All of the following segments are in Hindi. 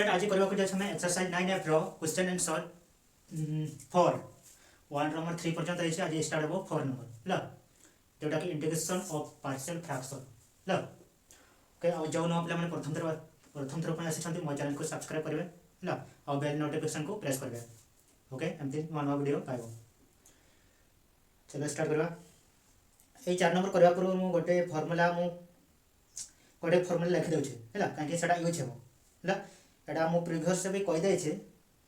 स्टूडेंट आज करबा को हम एक्सरसाइज 9F रो क्वेश्चन आंसर 4 1 नंबर 3 पर्यंत अछि। आज स्टार्ट हो 4 नंबर ल जोटा कि इंटीग्रेशन ऑफ पार्शियल फ्रैक्शन ल ओके। आ जो न अपने प्रथम थर पर आसी मो चैनल को सब्सक्राइब करेंगे ल और बेल नोटिफिकेशन को प्रेस करेंगे ओके। एमती नुआ नुआ वीडियो पाइबो। चलो स्टार्ट करबा। ए 4 नंबर करबा पूर्व मु गोटे फार्मूला लिखि दउछे हैला काहे सेटा यूज हेबो हैला। एटा मु प्रीवियस से भी कहि दै छै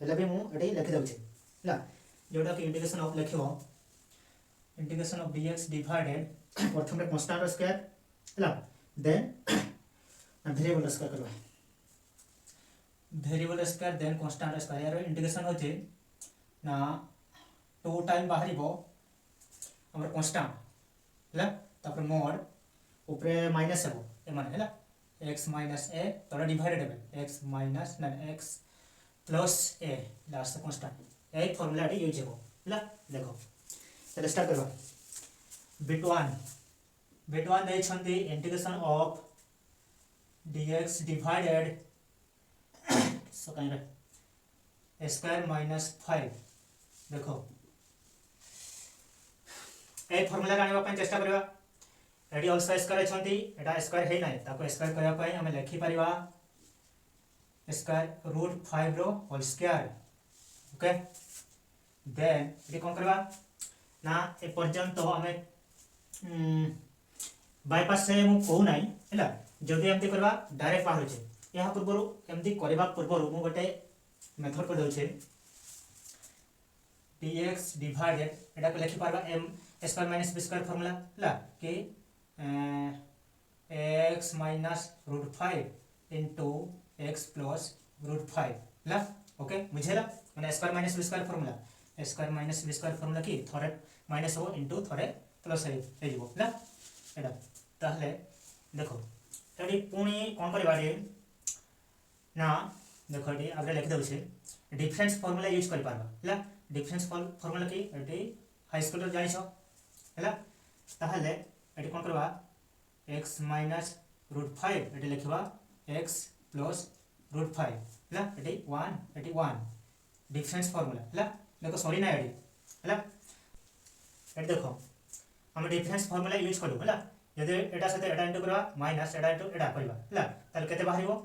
हैला भी मु एटी लिखि दउछे हैला। जोटा कि इंटीग्रेशन ऑफ लिखिबो इंटीग्रेशन ऑफ dx डिवाइडेड प्रथम रे कांस्टेंट स्क्वायर हैला देन वेरिएबल स्क्वायर करबा variable square then constant square. यार इंटीग्रेशन होचे ना 2 टाइम बाहरिबो हमर कांस्टेंट हैला तापर मोड ऊपरे माइनस हेबो ए माने हैला x माइनस a तोरा डिवाइडेड हेबे x माइनस ना x plus a last constant ए फार्मूला रे यूज हेबो हैला। देखो चलो स्टार्ट करबा। बिट 1 दे छंती इंटीग्रेशन ऑफ dx डिवाइडेड सो काइन रे स्क्वायर माइनस 5। देखो ए फार्मूला रे आनिबा पय चेष्टा करबा। रेडी ऑल्सो स्क्वायर छंती एटा स्क्वायर हे नै ताको स्क्वायर करबा पय हम लिखि परिबा स्क्वायर रूट 5 रो होल स्क्वायर ओके। देन ये कोन करबा ना ए पर्यंत हमें बाईपास से मु कहू नै हैला। जदी एमती करबा डायरेक्ट बाहर छै यहा पूर्वरु एमती करबा पूर्वरु मु गोटे मेथड कर दउ छै dx डिवाइडेड एटा को लिखि परबा m square minus b square formula हैला कि x minus root 5 into x plus root 5 ला ओके बुझेला। माने square minus b square formula square minus b square formula कि थरे माइनस हो इंटू थरे प्लस हे जिवो ला एटा। ताहले देखो एडी पुणी कोन करबा रे ना देखो एडी आगे लिख दउ छै डिफरेंस फार्मूला यूज कर पारबा ला। डिफरेंस फार्मूला कि एडी हाई स्कूल रे जानि छ हैला। ताहले एडी कोन करबा x माइनस रूट 5 एटी लिखबा x प्लस रूट 5 हैला एटी 1 डिफरेंस फार्मूला हैला। देखो सॉरी ना एटी हैला एटी देखो हम डिफरेंस फार्मूला यूज करू हैला। यदि एटा साथे एटा इनटू करबा माइनस एटा इनटू एटा करबा हैला ताले केते बाहरिबो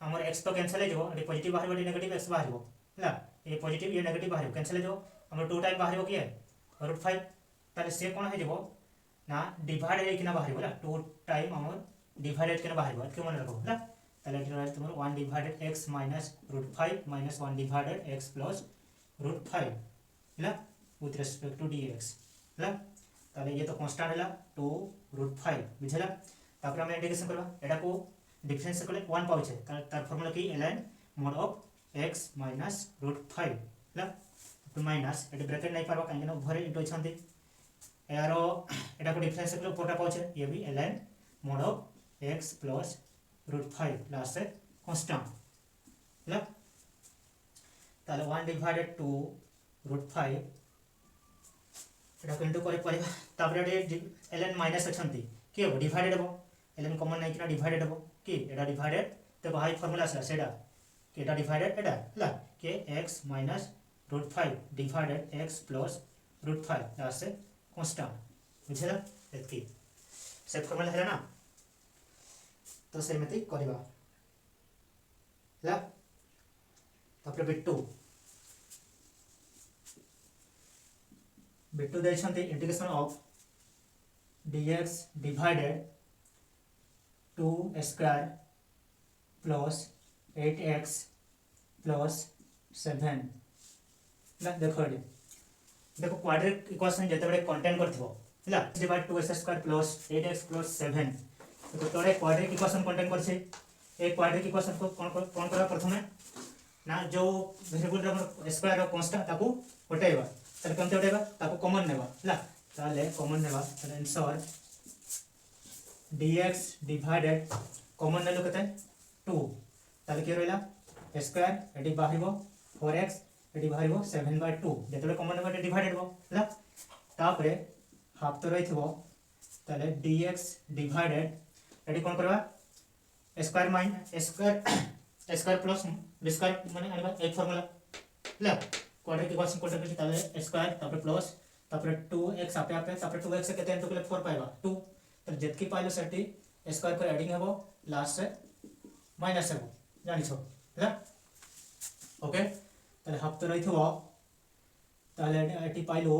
हमर x तो कैंसिल हे जबो एटी पॉजिटिव बाहरिबो एटी नेगेटिव x बाहरिबो हैला। ये पॉजिटिव ये नेगेटिव बाहरिबो कैंसिल हे जबो हमर 2 टाइम बाहरिबो कि रूट 5 ताले से कोन हे जबो ना डिवाइड हे किना बाहरिबो हैला 2 टाइम हमर डिवाइडेड किना बाहरिबो के मन रखो हैला। ताले एटी तुमर 1 divided x minus root 5 minus 1 divided x plus root 5 हैला विथ रिस्पेक्ट टू dx हैला। ताले ये तो कांस्टेंट हैला 2 रूट 5 बुझला। तापर हम इंटीग्रेशन करबा एटा को डिफरेंस करले 1 पाउ छै तार फार्मूला की ln mod of x minus root 5 हैला तो माइनस एटा ब्रैकेट नै पारबा काहे ना भरे इनटू छंती यारो एटा को डिफरेंस करले ऊपरटा पाउ छै ये भी ln mod of x plus root 5 last से कांस्टेंट हैला। ताले 1 डिवाइडेड 2 रूट 5 एटा को इनटू करे परिबा तापर एटे ln माइनस अछंती के हो डिवाइडेड हो ln कॉमन नै किना डिवाइडेड हो कि एटा डिवाइडेड तो हाई फार्मूला से सेडा कि एटा डिवाइडेड एटा हैला के x minus root 5 divided x plus root 5 last से कांस्टेंट बुझला। एतकी से फार्मूला हैला ना तो सेमति करबा हैला। तापर बिट 2 दे छंती integration of dx divided 2 square plus 8x plus 7 ला। देखो क्वाड्रेटिक इक्वेशन जते बडे कंटेन करथिबो हैला divide 2x square plus 8x plus 7 तो तोरे क्वाड्रेटिक इक्वेशन कंटेन करछे। ए क्वाड्रेटिक इक्वेशन को कोन करबा प्रथमे ना जो वेरिएबल रे स्क्वायर रो कांस्टेंट ताको हटाइबा ताले केमते हटाइबा ताको कॉमन नेबा हैला। ताले कॉमन नेबा ताले आंसर dx डिवाइडेड कॉमन नेलो केते 2 ताले के रहला स्क्वायर एटी बाहरिबो 4x एटी बाहरिबो 7/2 जेतबे कॉमन नेबा एटी डिवाइडेड हो हैला। तापरे हाफ तो रहिथिबो ताले dx डिवाइडेड एटी कोन करबा square minus square square plus B square মানে আনবা এই ফর্মুলা লা কোয়াড্রেটিক ইকুয়েশন কোয়াড্রেটিক তাহলে স্কয়ার তারপরে প্লাস তারপরে 2x আপে আপে তারপরে 2x কেতে ইনটু কলে 4 পাইবা 2 তাহলে যেতকি পাইলো সেটি স্কয়ার করে এডিং হবো লাস্ট রে মাইনাস হবো জানিছো ହେଲା ওকে তাহলে হাফ তো রইথিব তাহলে এটি পাইলো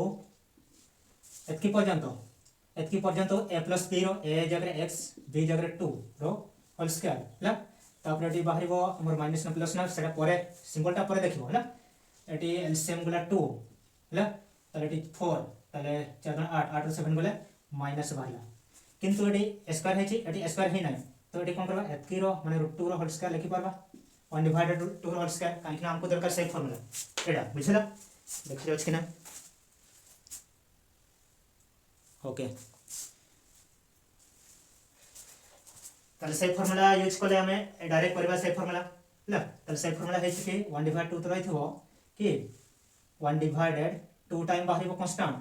এতকি পর্যন্ত a প্লাস b रो a জায়গায় x b জায়গায় 2 रो হোল স্কয়ার ହେଲା তারপরে এটি বাহিরিব আমার মাইনাস না প্লাস না সেটা পরে সিম্বলটা পরে দেখিব ହେଲା এটি এলসিএম গুলা 2 ହେଲା তাহলে এটি 4 তাহলে 4 গুণ 8 8 ରୁ 7 গলে মাইনাস বাহিলা কিন্তু এটি স্কয়ার হেছি এটি স্কয়ার হে নাই তো এটি কোন করবা এতকি रो माने √2 रो होल स्क्वायर लिखि परबा 1 डिवाइडेड √2 रो होल स्क्वायर काहे कि हमको दरकार सही फार्मूला एटा बुझला देखि जाउछ कि ना ओके ताले सही फार्मूला यूज करले हमें डायरेक्ट करबा सही फार्मूला ला ताले सही फार्मूला हे कि 1 डिवाइड 2 तो रहिथबो कि 1 डिवाइडेड 2 टाइम बाहरिबो कांस्टेंट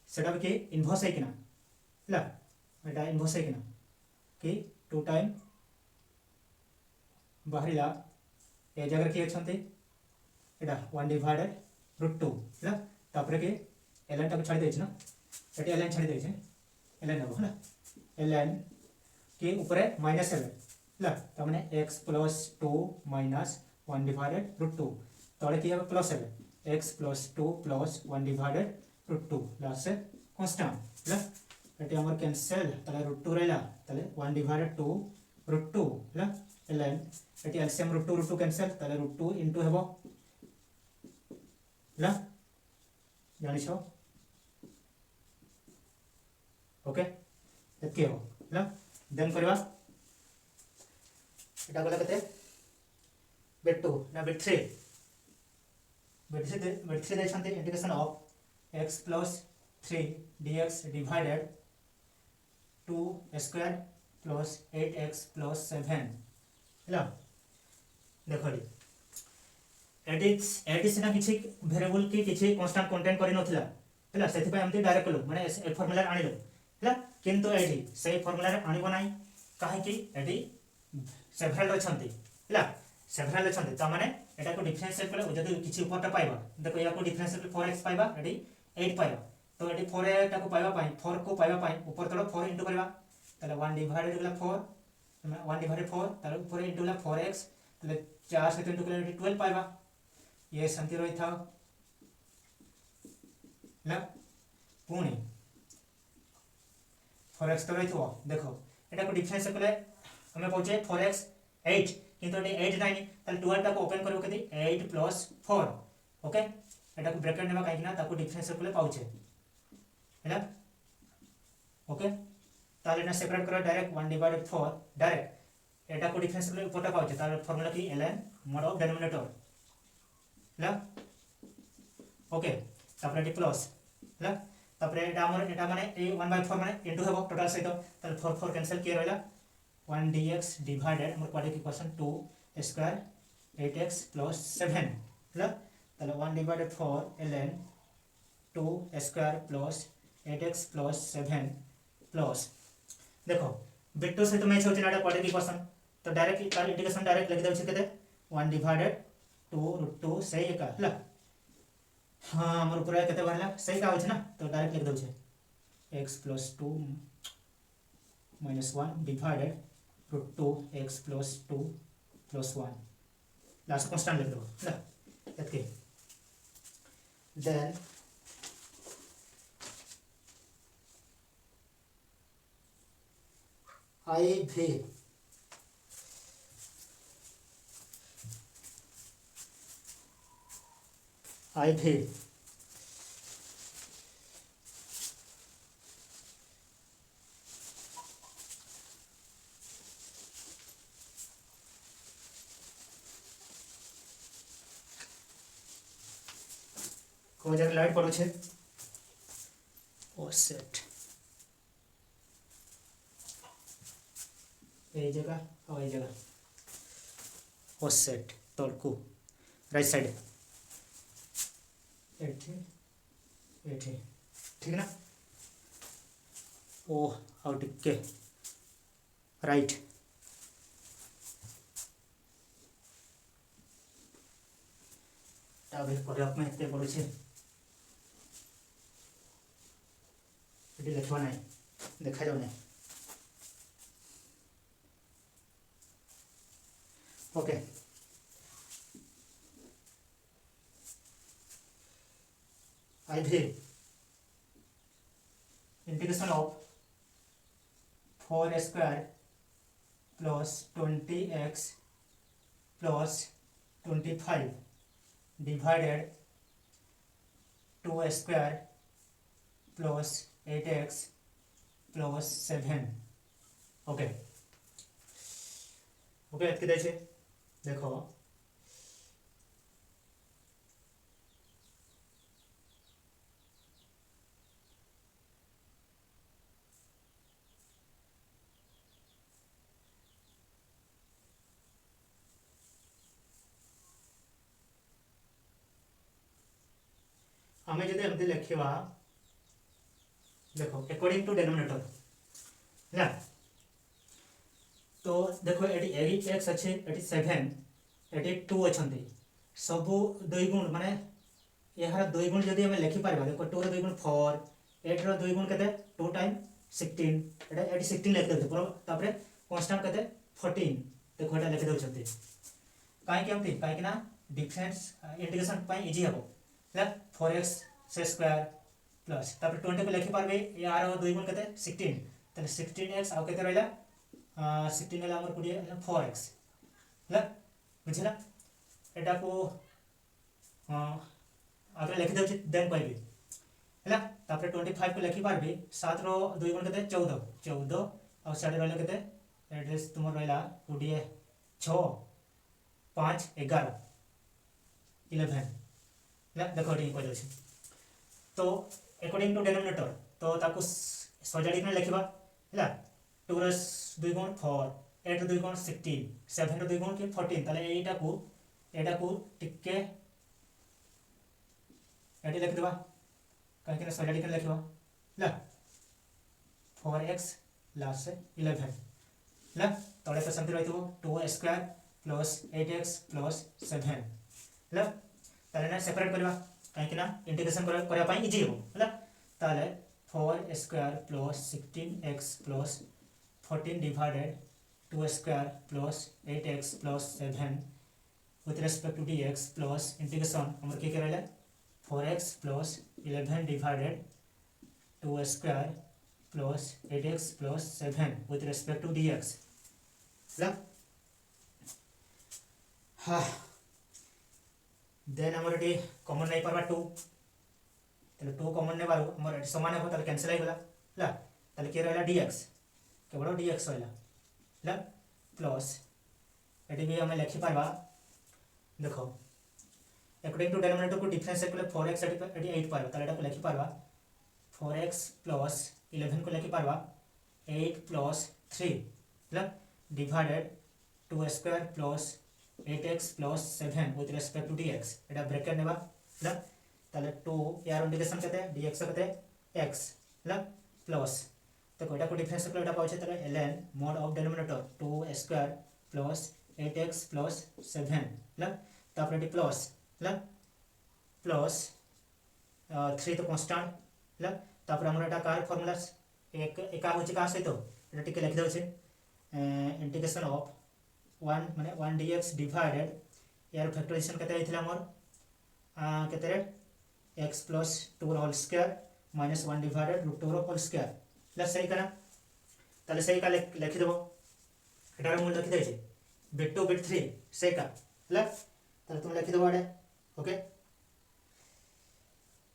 सेटा कि इनवर्स है कि ना ला एटा इनवर्स है कि ना कि 2 टाइम बाहरिला ए जगह कि अछंती एटा 1 डिवाइडेड √2 ला तापर कि ln टा छाडी देछ ना एटी ln छाडी देछ ln हो ना ln के ऊपर माइनस है ला त माने x प्लस 2 माइनस 1 डिवाइडेड √2 तळे कि হবে प्लस है x plus 2 plus 1 divided √2 last से कांस्टेंट ला एटी हमर कैंसिल तले √2 रहला तले 1 डिवाइडेड 2 √2 ला ln एटी एलसीएम √2 कैंसिल तले √2 इनटू हेबो ला जानिछो ओके एतके हो ला देन करबा एटा गला कते बेट 2 ना बेट 3 दे छंते integration of x plus 3 dx divided 2 square plus 8x plus 7 ହେଲା देखो एटी सिना किछि वेरिएबल की किछि कांस्टेंट कंटेंट करि नथिला ହେଲା सेति पय हमते डायरेक्ट कलो माने ए फार्मूला आनिलो ହେଲା किंतु एटी सही फार्मूला रे आनिबो नाही काहे कि एटी सेवरल रछंती ହେଲା सेवरल रछंती त माने एटा को डिफरेंशिएट करले जदी किछि ऊपरटा पाइबा देखो या को डिफरेंशिएट 4x पाइबा एटी 8 पाइबा तो एटी 4 टा को पाइबा पाई 4 को पाइबा पाई ऊपर तळ 4 इनटू करबा ताले 1 डिवाइडेड गला 4 1 डिवाइडेड 4 ताले ऊपर इनटू गला 4x ताले 4 से इनटू करले 12 पाइबा ये संति रही था ना पुणी 4x तो रही थो देखो एटा को डिफरेंस करले हमें पहुंचे 4x 8 किंतु एटी 8 नाही ताले 12 टा को ओपन करबो कदी 8 प्लस 4 ओके एटा को ब्रैकेट नेबा काहे कि ना ताको डिफरेंस करले पाउचे हैला ओके ताले ना सेपरेट करो डायरेक्ट 1 डिवाइडेड 4 डायरेक्ट एटा को डिफरेंस करले ऊपरटा पाउचे तार फार्मूला की ln mod ऑफ डिनोमिनेटर ला ओके तापर एटी प्लस ला तापर एटा माने ए 1/4 माने इनटू हेबो टोटल सहित ताले 4 4 कैंसिल के रहला 1 dx डिवाइडेड हमर quadratic equation 2 square 8x plus 7 ला ताले 1 divided 4 ln 2 square plus 8x plus 7 plus देखो बिट्टू से तो मैच होचे नाटा क्वाड्रेटिक इक्वेशन तो डायरेक्ट तार इंटीग्रेशन डायरेक्ट लिख देउ छै केते 1 डिवाइडेड 2 सही है का ला हां हमर ऊपर केते बारला सही का होछ ना तो डायरेक्ट लिख दउ छै x plus 2 minus 1 divided √2 x plus 2 plus 1 last constant लिख दो ला एतके देन आई भी को जगह लाइट पड़ो छे ओ सेट ए जगह और ए जगह ओ सेट तलकू राइट साइड एठी एठी ठीक ना ओ आउ टिके राइट भी करने पड़े लिखा ना देखा जाऊना ओके आई भी integration of 4 square plus 20x plus 25 divided 2 square plus 8x plus 7 okay okay देखो आम जब लिखा देखो अकॉर्डिंग टू डेनोमिनेटर है तो देखो ये 8x अच्छे ये 7 ये 2 अच्छा सबू 2 गुण माने यार 2 गुण जदि आम लिखिपार देखो 2 2 गुण 4 8 रो 2 गुण के 2 टाइम 16 ये 16 लिखिदे कन्स्टाट के 14 देखो ये लिखिदे कहीं कहीं डिफरेंस इंटीग्रेशन इजी हम 4x से स्क्वायर प्लस 20 को लिखिपारे यार 2 गुण के 16 16x आउ के रहा 16 आमर कोड़े 4x है बुझला एटा को आगे लिखिदे देन कहबी है 25 को लिखिपारे 7 रो 2 गुण के 14 14 और साढ़े रहा के एड्रेस तुम रहा 20 6 5 11 11 देखो ये कह तो अकॉर्डिंग टू डेनोमिनेटर तो ताको सजाड़ी लिखा है 2 रो 2 गुण 4 8 रो 2 गुण 16 7 रो 2 गुण के 14 ताले एटा को टिके एटी लिखिदेबा कहीं सजाड़ी लिखा है 4x लास्ट से 11 है तले तो सेमती रही 2 स्क्वायर प्लस 8x प्लस 7 है ताले सेपरेट करवा कहीं इंटीग्रेशन करने इजी हम है 4 square plus 16x plus 14 divided 2 square plus 8x plus 7 with respect to dx plus integration हमर के रहा 4x plus 11 divided 2 square plus 8x plus 7 with respect to dx हाँ देन आमर ये कमन नहीं पार्बा 2 2 कमन ने बार सामान हम कैनसल होगा किए रहा dx केवल dx रहा प्लस ये भी आम लिखिपार देखो अकॉर्डिंग टू डेनोमिनेटर को डिफरेंस 4x 8 पार्बा को लिखिपार 4x प्लस 11 को लिखिपार 8 plus 3 divided 2 square plus 8x plus 7 with respect to dx एटा ब्रैकेट नेबा ताले 2 यार इंटीग्रेशन केते dx केते x प्लस तो कोटा को डिफरेंस को एटा पाउछे ताले ln mod of denominator 2 square plus 8x plus 7 तापर प्लस प्लस 3 तो कांस्टेंट तापर हमर एटा कार फार्मूला एक एका होचे का सहित एटा टिके लिखि दउछे इंटीग्रेशन ऑफ 1 माने 1 dx डिवाइडेड यार फैक्टराइजेशन केते आइथिला हमर केते x plus 2 whole square minus 1 divided root 2 whole square plus सही करा ताले सही का लिखि देबो एटार मूल लिखि दैछे बिट 2 बिट 3 सही का ताले तुम लिखि देबो आडे ओके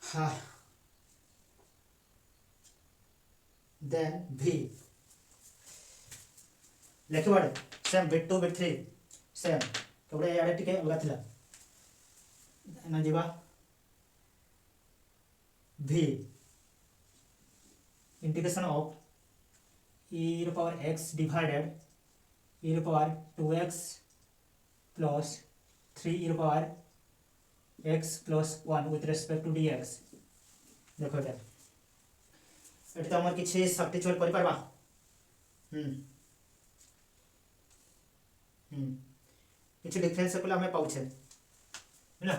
हां देन v लिखि बाडे सेम बिट 2 बिट 3 सेम केवल याडे टिके अलग थिला ना जीवा v integration of e to power x divided e to power 2x plus 3 e to power x plus 1 with respect to dx देखो ये तो हमर किछि सब्स्टिट्यूट करि परबा किछि डिफरेंस को हमें पाउछे है ना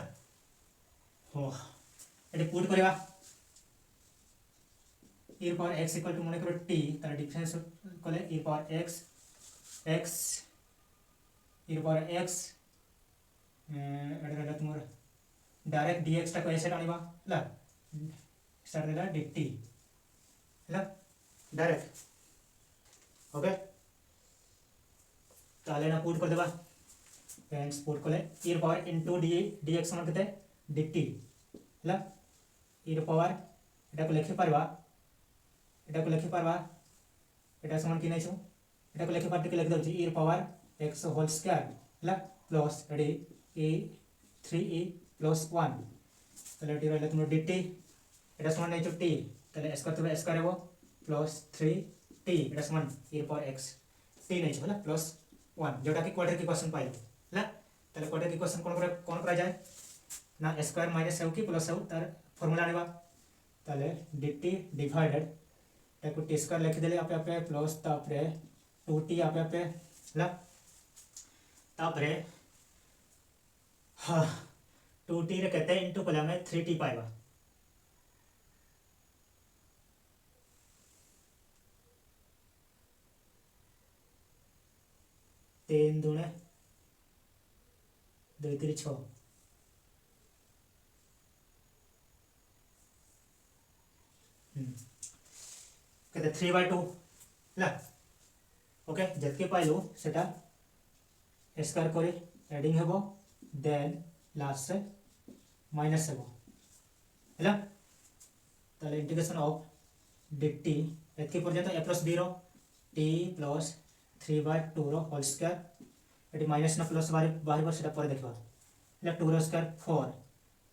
हो एटी पुट करवा e power x equal to मन कर t तार डिफरेंस कले e power x x e power x एटा तुम डायरेक्ट dx टा कैसे आनिबा ला स्टार्ट देला dt ला डायरेक्ट ओके ताले ना पुट कर देबा फ्रेंड्स पुट कले e पावर इनटू dx समान केते dt ला e पावर एटा को लिखि परबा एटा समान कि नै छु एटा को लिखि पार के लिख दउची e power x whole square ला प्लस एडी e 3e प्लस 1 तले एटी रहले तुम dt एटा समान नै छु t तले s करते s करबो प्लस 3t एटा समान e पावर x t नै छु होला प्लस 1 जोटा कि क्वाड्रेटिक इक्वेशन पाइलो ला तले क्वाड्रेटिक इक्वेशन कोन करा जाय ना स्क्वायर माइनस हो कि प्लस हो तार फार्मूला आनिबा तले dt डिवाइडेड ताको t स्क्वायर लिख देले आपे आपे प्लस तापरे 2t आपे आपे ला तापरे हां 2t रे कहते इनटू कला में 3t पाइबा तीन दूने 2 3 6 कहते 3/2 ला ओके जतके पाइलु सेटा स्क्वायर करे एडिंग हेबो देन लास्ट से माइनस हेबो हैला ताले इंटीग्रेशन ऑफ dt एतके पर्यंत a + b रो t + 3/2 रो होल स्क्वायर एटी माइनस ना प्लस बाहर बस सेटा पर देखबा ला 2 रो स्क्वायर 4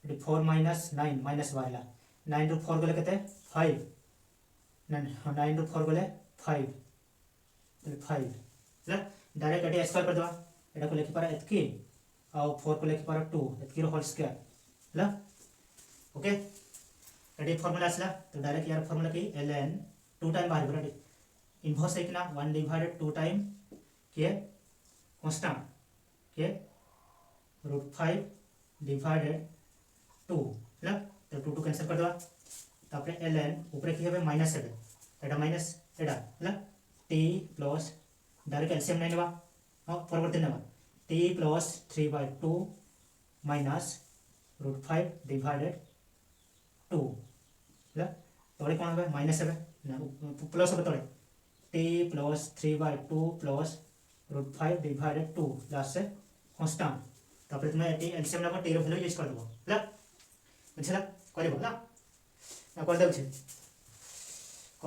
एटी 4 - 9 माइनस बाहरला 9 रो 4 गले केते 5 9 रो 4 गले 5 तले 5 ला डायरेक्ट एटी स्क्वायर कर देबा एटा को लिखि पारा एतकी और 4 को लिखि पारा 2 एतकी रो होल स्क्वायर ला ओके एटी फार्मूला आसला तो डायरेक्ट यार फार्मूला की ln 2 टाइम बाहर बराबर इनवर्स है किना 1 डिवाइडेड 2 टाइम के कांस्टेंट के √5 डिवाइडेड 2 ला तो 2 कैंसिल कर देबा तापरे ln ऊपर की हेबे माइनस हेबे एटा माइनस एटा ला t प्लस डायरेक्ट एलसीएम नै नेबा हां परिवर्तन नेबा t प्लस 3/2 माइनस √5 डिवाइडेड 2 ला तोरे कोन हेबे माइनस हेबे ना प्लस हेबे तोरे t plus 3/2 plus √5 divided 2 last से कांस्टेंट तापरे तुम एटी एलसीएम नेबा t रो वैल्यू यूज कर देबो ला बुझला करबो ना ना कर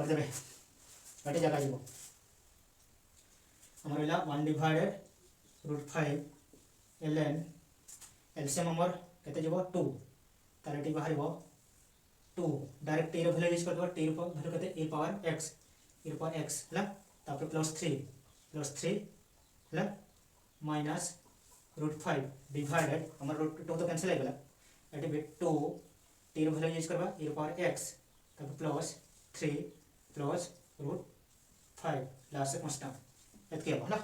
देबे एटी जगह जीवो हमर इला 1 डिवाइडेड √5 ln एलसीएम हमर केते जीवो 2 तार एटी बाहर जीवो 2 डायरेक्ट t रो वैल्यू यूज कर देबो t रो वैल्यू केते e पावर x ला तापर प्लस 3 ला माइनस √5 डिवाइडेड हमर √2 तो कैंसिल हो गेला एटी बे 2 t रो वैल्यू यूज करबा e पावर x तापर प्लस 3 प्लस √5 लास्ट से कांस्टेंट एतके होला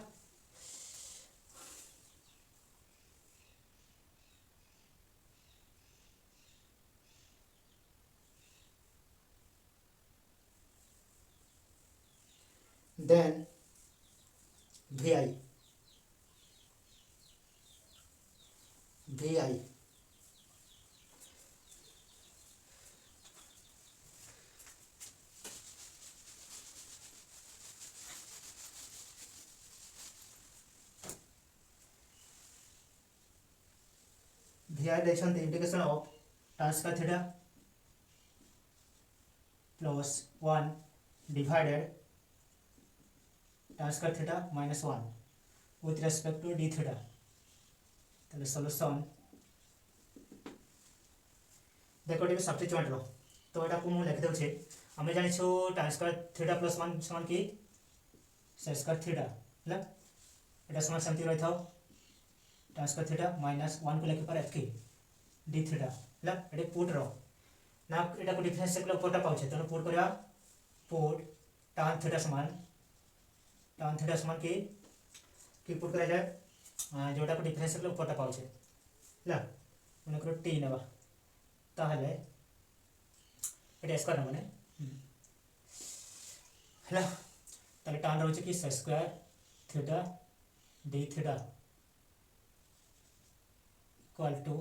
then vi direction the integration of tan square theta plus 1 divided tan square theta minus 1 with respect to d theta ताले सॉल्यूशन देखो टिके सब्स्टिट्यूट रो तो एटा को मु लिख दउ छे हमें जानि छु tan square theta plus 1 समान की sec square theta ला एटा समान समति रहि थाओ tan square theta minus 1 को लेके पर f की d theta ला एटे पुट रो ना एटा को डिफरेंस से ऊपर टा पाउछे तने पुट करया पुट tan theta समान की पुट करा जाए जोटा को डिफरेंस से ऊपर टा पाउछे ला मन करो t नेबा ताहले एटा स्क्वायर ना माने हला ताले tan रहउचे कि sin square theta d theta equal to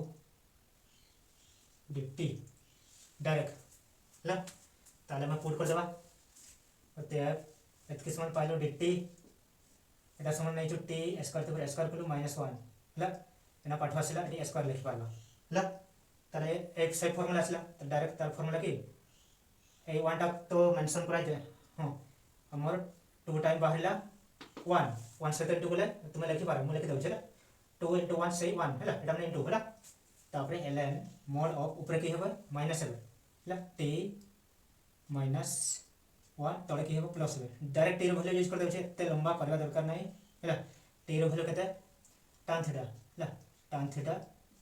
dt direct हला ताले मैं पुट कर देबा अतएव एतके समान पाइलो dt एटा समान नहीं जो t स्क्वायर तो स्क्वायर कलु -1 हला एना पाठवा आसिला एटी स्क्वायर लिखि पारबा हला ताले एक से फॉर्मूला आसिला तो डायरेक्ट तार फॉर्मूला की ए 1 टा तो मेंशन कराइ दे हां हमर 2 टाइम बाहरिला 1 से 2 गले तुम लिखि पार मु लिखि दउ छला 2 * 1 से 1 हला एटा माने इनटू हला तापरे ln mod ऑफ ऊपर की हेबो माइनस हेबो हला t -1 तळे की हेबो प्लस हेबो डायरेक्ट t रो वैल्यू यूज कर दउ छे एते लंबा करबा दरकार नै हला t रो वैल्यू केते tan थीटा हला tan थीटा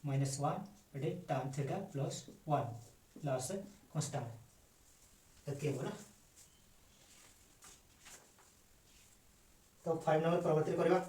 -1 एटी tan theta plus 1 plus constant एतके हेबो ना तो 5 नंबर प्रवर्तित करबा